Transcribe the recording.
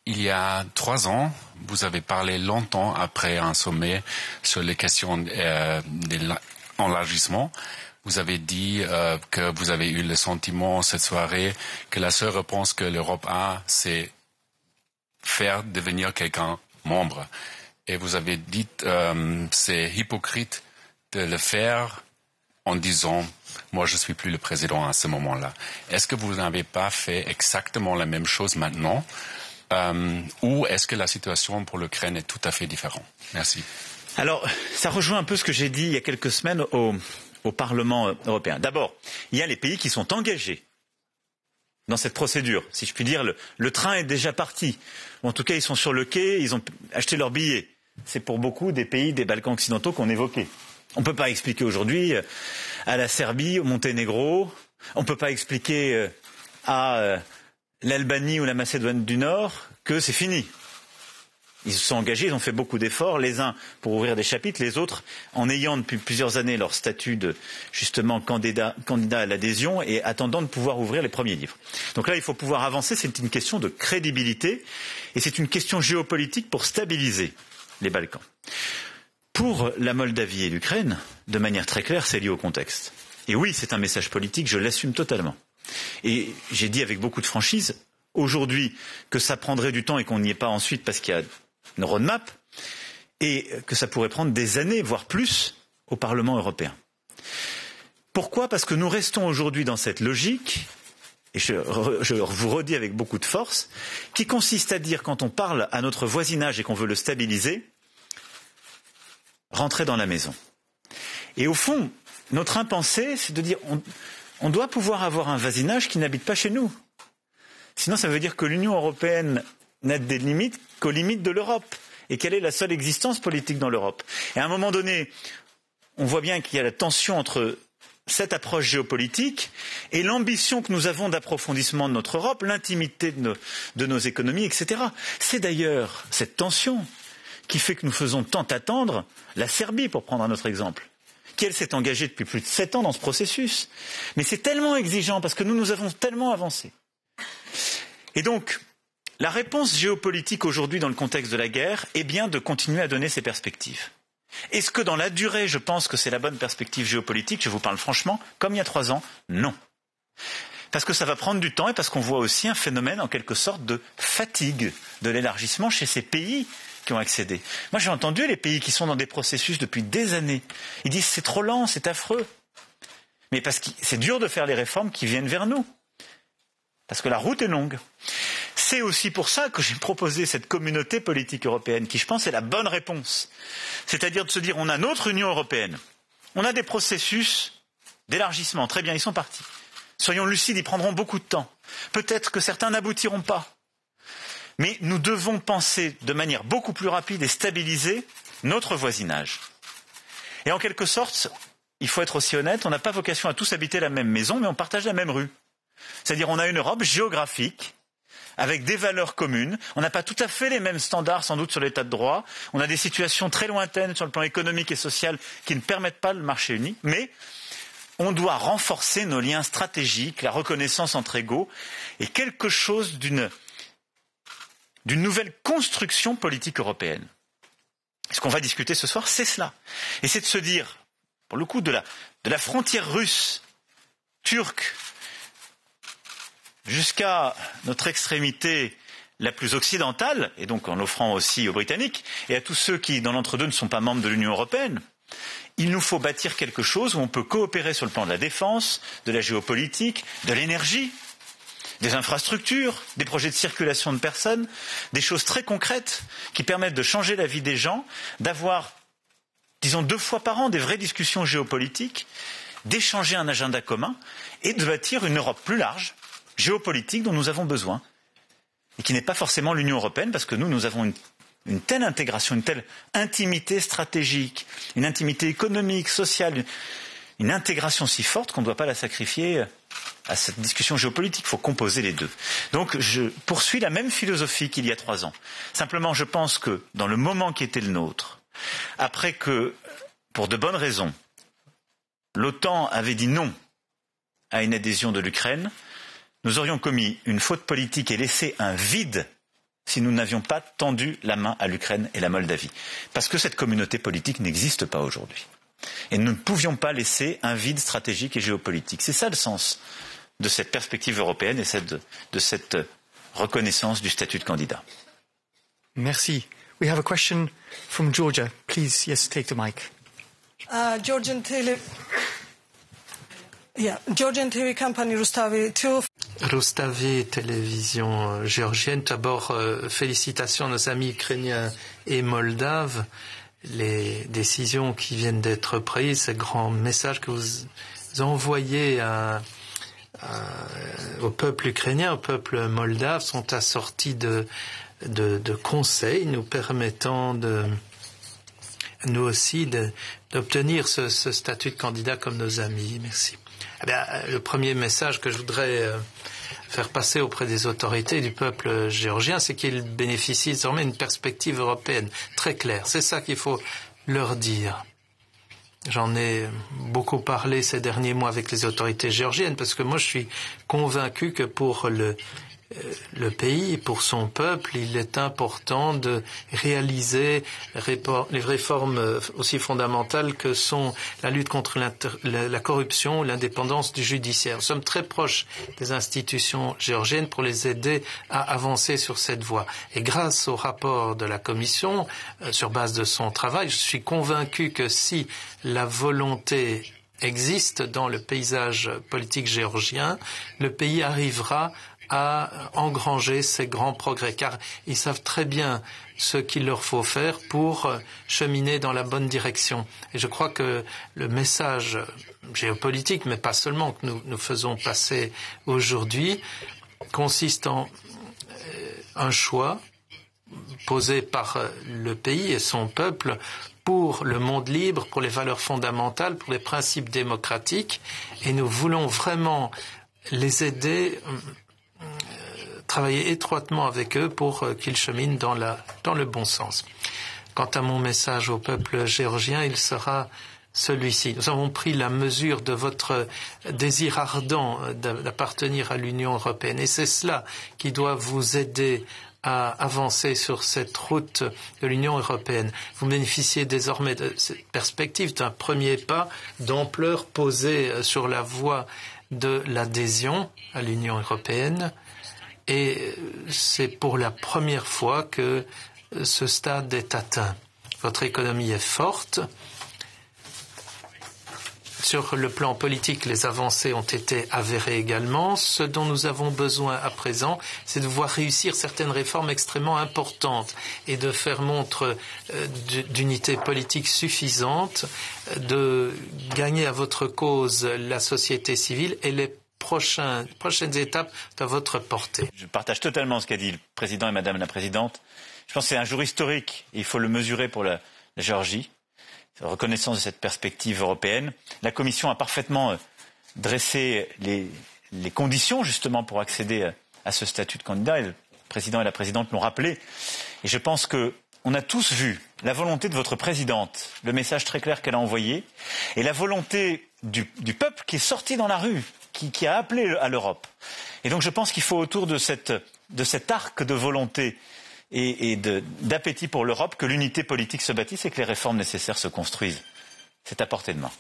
Il y a 3 ans, vous avez parlé longtemps après un sommet sur les questions de l'élargissement. Vous avez dit que vous avez eu le sentiment cette soirée que la seule réponse que l'Europe a, c'est faire devenir quelqu'un membre. Et vous avez dit c'est hypocrite de le faire en disant « moi je suis plus le président à ce moment-là ». Est-ce que vous n'avez pas fait exactement la même chose maintenant ou est-ce que la situation pour l'Ukraine est tout à fait différente? Merci. Alors, ça rejoint un peu ce que j'ai dit il y a quelques semaines au Parlement européen. D'abord, il y a les pays qui sont engagés dans cette procédure. Si je puis dire, le train est déjà parti. Ou en tout cas, ils sont sur le quai, ils ont acheté leurs billets. C'est pour beaucoup des pays des Balkans occidentaux qu'on évoquait. On ne peut pas expliquer aujourd'hui à la Serbie, au Monténégro, on ne peut pas expliquer à l'Albanie ou la Macédoine du Nord que c'est fini. Ils se sont engagés, ils ont fait beaucoup d'efforts, les uns pour ouvrir des chapitres, les autres en ayant depuis plusieurs années leur statut de justement candidat à l'adhésion et attendant de pouvoir ouvrir les premiers livres. Donc là, il faut pouvoir avancer, c'est une question de crédibilité et c'est une question géopolitique pour stabiliser les Balkans. Pour la Moldavie et l'Ukraine, de manière très claire, c'est lié au contexte. Et oui, c'est un message politique, je l'assume totalement. Et j'ai dit avec beaucoup de franchise, aujourd'hui, que ça prendrait du temps et qu'on n'y est pas ensuite parce qu'il y a une roadmap, et que ça pourrait prendre des années, voire plus, au Parlement européen. Pourquoi? Parce que nous restons aujourd'hui dans cette logique, et je vous redis avec beaucoup de force, qui consiste à dire, quand on parle à notre voisinage et qu'on veut le stabiliser, rentrer dans la maison. Et au fond, notre impensé, c'est de dire, on doit pouvoir avoir un voisinage qui n'habite pas chez nous. Sinon, ça veut dire que l'Union européenne n'a des limites qu'aux limites de l'Europe. Et quelle est la seule existence politique dans l'Europe? Et à un moment donné, on voit bien qu'il y a la tension entre cette approche géopolitique et l'ambition que nous avons d'approfondissement de notre Europe, l'intimité de nos économies, etc. C'est d'ailleurs cette tension qui fait que nous faisons tant attendre la Serbie, pour prendre un autre exemple, qui elle s'est engagée depuis plus de 7 ans dans ce processus. Mais c'est tellement exigeant parce que nous avons tellement avancé. Et donc, la réponse géopolitique aujourd'hui dans le contexte de la guerre est bien de continuer à donner ces perspectives. Est-ce que dans la durée, je pense que c'est la bonne perspective géopolitique? Je vous parle franchement, comme il y a 3 ans, non. Parce que ça va prendre du temps et parce qu'on voit aussi un phénomène en quelque sorte de fatigue de l'élargissement chez ces pays qui ont accédé. Moi j'ai entendu les pays qui sont dans des processus depuis des années. Ils disent c'est trop lent, c'est affreux. Mais parce que c'est dur de faire les réformes qui viennent vers nous. Parce que la route est longue. C'est aussi pour ça que j'ai proposé cette communauté politique européenne qui, je pense, est la bonne réponse. C'est-à-dire de se dire, on a notre Union européenne. On a des processus d'élargissement. Très bien, ils sont partis. Soyons lucides, ils prendront beaucoup de temps. Peut-être que certains n'aboutiront pas. Mais nous devons penser de manière beaucoup plus rapide et stabiliser notre voisinage. Et en quelque sorte, il faut être aussi honnête, on n'a pas vocation à tous habiter la même maison, mais on partage la même rue. C'est-à-dire on a une Europe géographique, avec des valeurs communes. On n'a pas tout à fait les mêmes standards, sans doute, sur l'état de droit. On a des situations très lointaines sur le plan économique et social qui ne permettent pas le marché unique. Mais on doit renforcer nos liens stratégiques, la reconnaissance entre égaux, et quelque chose d'une nouvelle construction politique européenne. Ce qu'on va discuter ce soir, c'est cela. Et c'est de se dire, pour le coup, de la frontière russe, turque, jusqu'à notre extrémité la plus occidentale, et donc en offrant aussi aux Britanniques, et à tous ceux qui, dans l'entre-deux, ne sont pas membres de l'Union européenne, il nous faut bâtir quelque chose où on peut coopérer sur le plan de la défense, de la géopolitique, de l'énergie, des infrastructures, des projets de circulation de personnes, des choses très concrètes qui permettent de changer la vie des gens, d'avoir, disons, 2 fois par an des vraies discussions géopolitiques, d'échanger un agenda commun et de bâtir une Europe plus large, géopolitique dont nous avons besoin, et qui n'est pas forcément l'Union européenne, parce que nous avons une telle intégration, une telle intimité stratégique, une intimité économique, sociale, une intégration si forte qu'on ne doit pas la sacrifier à cette discussion géopolitique. Il faut composer les deux. Donc je poursuis la même philosophie qu'il y a 3 ans. Simplement, je pense que dans le moment qui était le nôtre, après que, pour de bonnes raisons, l'OTAN avait dit non à une adhésion de l'Ukraine, nous aurions commis une faute politique et laissé un vide si nous n'avions pas tendu la main à l'Ukraine et la Moldavie. Parce que cette communauté politique n'existe pas aujourd'hui. Et nous ne pouvions pas laisser un vide stratégique et géopolitique. C'est ça le sens de cette perspective européenne et de cette reconnaissance du statut de candidat. Merci. We have a question from Georgia. Please, yes, take the mic. Georgian TV company Rustavi 2. Rustavi, télévision géorgienne. D'abord, félicitations à nos amis ukrainiens et moldaves. Les décisions qui viennent d'être prises, ce grand message que vous envoyez au peuple ukrainien, au peuple moldave, sont assortis de conseils nous permettant nous aussi d'obtenir ce statut de candidat comme nos amis. Merci. Eh bien, le premier message que je voudrais faire passer auprès des autorités du peuple géorgien, c'est qu'ils bénéficient désormais d'une perspective européenne très claire. C'est ça qu'il faut leur dire. J'en ai beaucoup parlé ces derniers mois avec les autorités géorgiennes parce que moi je suis convaincu que pour le pays, pour son peuple, il est important de réaliser les réformes aussi fondamentales que sont la lutte contre la corruption, l'indépendance du judiciaire. Nous sommes très proches des institutions géorgiennes pour les aider à avancer sur cette voie. Et grâce au rapport de la Commission, sur base de son travail, je suis convaincu que si la volonté existe dans le paysage politique géorgien, le pays arrivera à engranger ces grands progrès, car ils savent très bien ce qu'il leur faut faire pour cheminer dans la bonne direction. Et je crois que le message géopolitique, mais pas seulement, que nous faisons passer aujourd'hui, consiste en un choix posé par le pays et son peuple pour le monde libre, pour les valeurs fondamentales, pour les principes démocratiques, et nous voulons vraiment les aider travailler étroitement avec eux pour qu'ils cheminent dans le bon sens. Quant à mon message au peuple géorgien, il sera celui-ci. Nous avons pris la mesure de votre désir ardent d'appartenir à l'Union européenne et c'est cela qui doit vous aider à avancer sur cette route de l'Union européenne. Vous bénéficiez désormais de cette perspective d'un premier pas d'ampleur posé sur la voie de l'adhésion à l'Union européenne. Et c'est pour la première fois que ce stade est atteint. Votre économie est forte. Sur le plan politique, les avancées ont été avérées également. Ce dont nous avons besoin à présent, c'est de voir réussir certaines réformes extrêmement importantes et de faire montre d'unité politique suffisante, de gagner à votre cause la société civile et les prochaines étapes à votre portée. Je partage totalement ce qu'a dit le président et madame la présidente. Je pense que c'est un jour historique et il faut le mesurer pour la Géorgie. La reconnaissance de cette perspective européenne. La Commission a parfaitement dressé les conditions justement pour accéder à ce statut de candidat et le président et la présidente l'ont rappelé. Et je pense qu'on a tous vu la volonté de votre présidente, le message très clair qu'elle a envoyé et la volonté du peuple qui est sorti dans la rue, qui a appelé à l'Europe. Et donc je pense qu'il faut autour de cet arc de volonté et d'appétit pour l'Europe que l'unité politique se bâtisse et que les réformes nécessaires se construisent. C'est à portée de main.